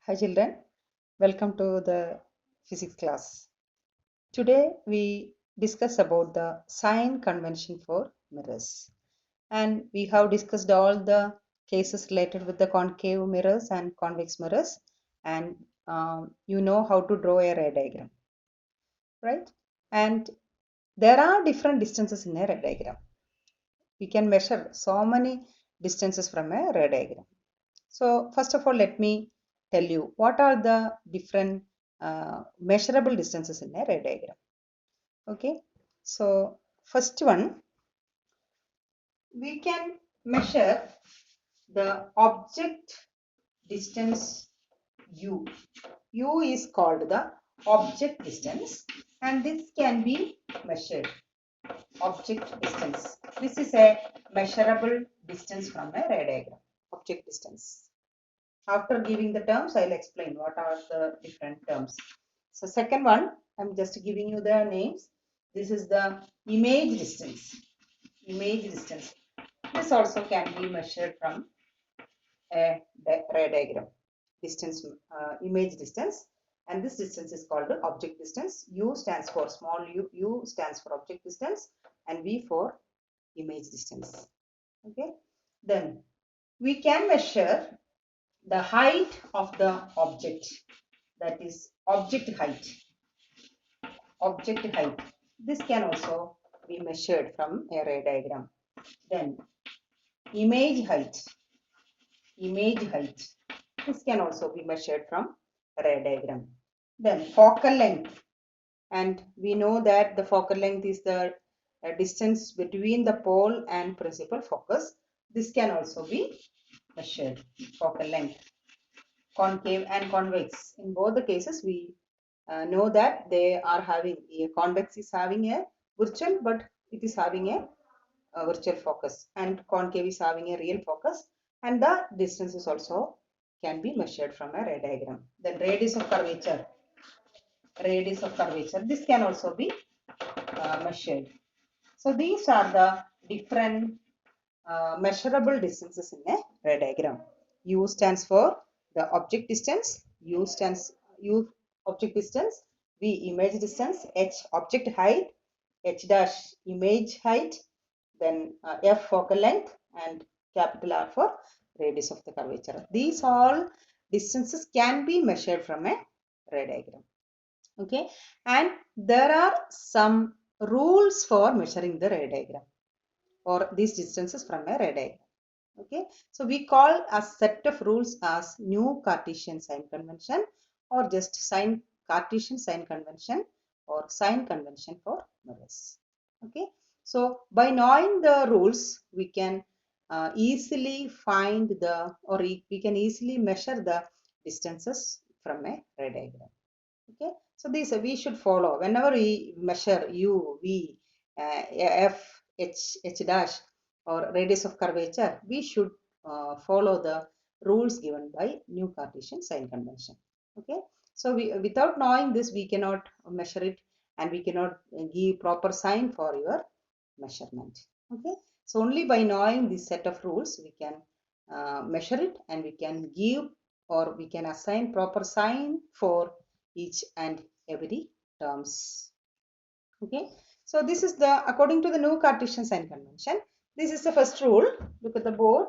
Hi children, welcome to the physics class. Today we discuss about the sign convention for mirrors, and we have discussed all the cases related with the concave mirrors and convex mirrors, and you know how to draw a ray diagram, right? And there are different distances in a ray diagram. We can measure so many distances from a ray diagram. So first of all, let me tell you what are the different measurable distances in a ray diagram. Okay, so first one, we can measure the object distance u. U is called the object distance, and this can be measured. Object distance. This is a measurable distance from a ray diagram. Object distance. After giving the terms, I'll explain what are the different terms. So second one, I'm just giving you the names. This is the image distance. Image distance. This also can be measured from a ray diagram. Distance, image distance, and this distance is called the object distance. U stands for small u. U stands for object distance, and V for image distance. Okay. Then we can measure the height of the object, that is object height. Object height, this can also be measured from a ray diagram. Then image height, this can also be measured from a ray diagram. Then focal length, and we know that the focal length is the distance between the pole and principal focus. This can also be measured, focal length. Concave and convex, in both the cases we know that they are having a convex is having a virtual, but it is having a virtual focus, and concave is having a real focus, and the distances also can be measured from a ray diagram. Then radius of curvature, this can also be measured. So these are the different measurable distances in a ray diagram. U stands for the object distance, U object distance, V image distance, H object height, H dash image height, then F focal length, and capital R for radius of the curvature. These all distances can be measured from a ray diagram. Okay, and there are some rules for measuring the ray diagram or these distances from a ray diagram. Okay, so we call a set of rules as new Cartesian sign convention, or just Cartesian sign convention, or sign convention for mirrors. Okay, so by knowing the rules, we can easily find the, or we can easily measure the distances from a ray diagram. Okay, so these we should follow whenever we measure u, v, f, h dash, or radius of curvature. We should follow the rules given by new Cartesian sign convention. Okay, so without knowing this, we cannot measure it, and we cannot give proper sign for your measurement. Okay, so only by knowing this set of rules we can measure it, and we can give, or we can assign proper sign for each and every terms. Okay, so this is the, according to the new Cartesian sign convention, this is the first rule. Look at the board.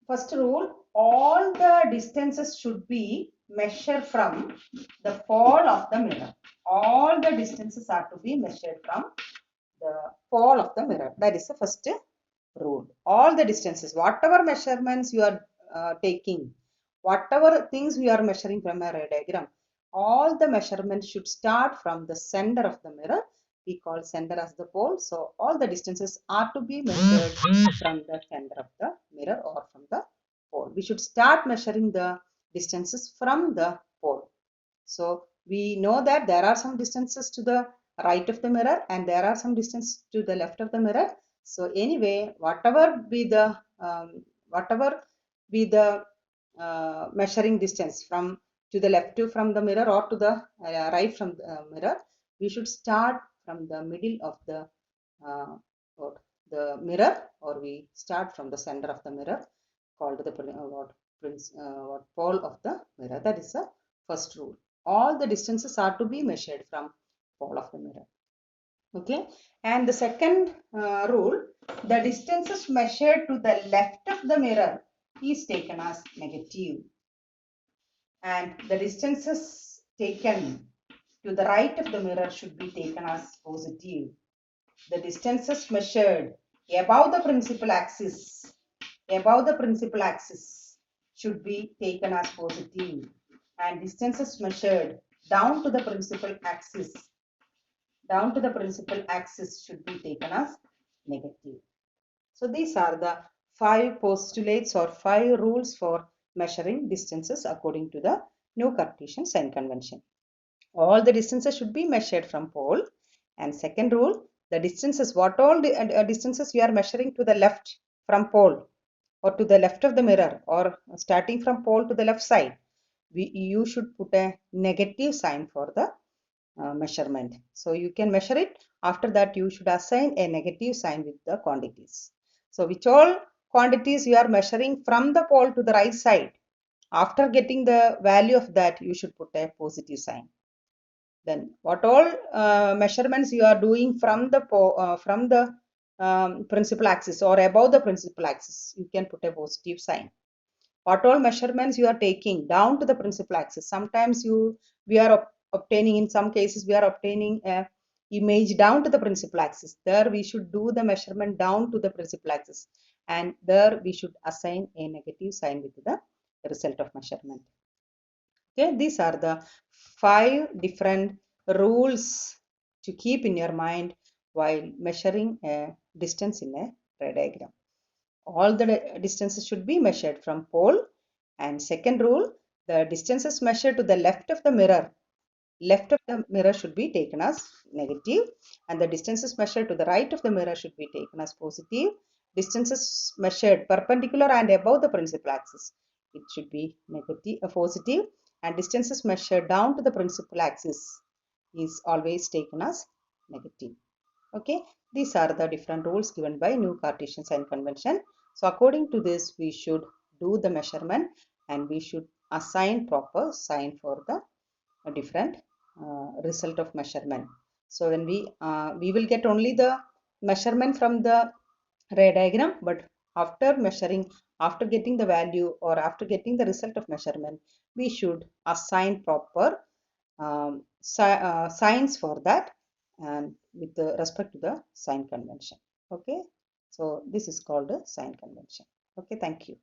First rule, all the distances should be measured from the pole of the mirror. All the distances are to be measured from the pole of the mirror. That is the first rule. All the distances, whatever measurements you are taking, whatever things we are measuring from a ray diagram, all the measurements should start from the center of the mirror. We call center as the pole. So all the distances are to be measured from the center of the mirror or from the pole. We should start measuring the distances from the pole. So we know that there are some distances to the right of the mirror, and there are some distance to the left of the mirror. So anyway, whatever be the measuring distance from to the left from the mirror, or to the right from the mirror, we should start from the middle of the the mirror, or we start from the center of the mirror, called the what pole of the mirror. That is the first rule. All the distances are to be measured from pole of the mirror. Okay, and the second rule, the distances measured to the left of the mirror is taken as negative, and the distances taken to the right of the mirror should be taken as positive. The distances measured above the principal axis should be taken as positive, and distances measured down to the principal axis should be taken as negative. So these are the 5 postulates or 5 rules for measuring distances according to the New Cartesian sign convention. All the distances should be measured from pole. And second rule, the distances, what all distances you are measuring to the left from pole, or to the left of the mirror, or starting from pole to the left side, you should put a negative sign for the measurement. So you can measure it. After that, you should assign a negative sign with the quantities. So which all quantities you are measuring from the pole to the right side, after getting the value of that, you should put a positive sign. Then what all measurements you are doing from the principal axis or above the principal axis, you can put a positive sign. What all measurements you are taking down to the principal axis, sometimes we are obtaining, in some cases we are obtaining a image down to the principal axis. There we should do the measurement down to the principal axis, and there we should assign a negative sign with the result of measurement. Okay, these are the 5 different rules to keep in your mind while measuring a distance in a ray diagram. All the distances should be measured from pole. And second rule, the distances measured to the left of the mirror should be taken as negative, and the distances measured to the right of the mirror should be taken as positive. Distances measured perpendicular and above the principal axis, it should be positive, and distances measured down to the principal axis is always taken as negative. Okay, these are the different rules given by New Cartesian sign convention. So according to this, we should do the measurement, and we should assign proper sign for the different result of measurement. So when we will get only the measurement from the ray diagram, but after measuring, after getting the value or after getting the result of measurement, we should assign proper signs for that, and with respect to the sign convention. Okay, so this is called a sign convention. Okay, thank you.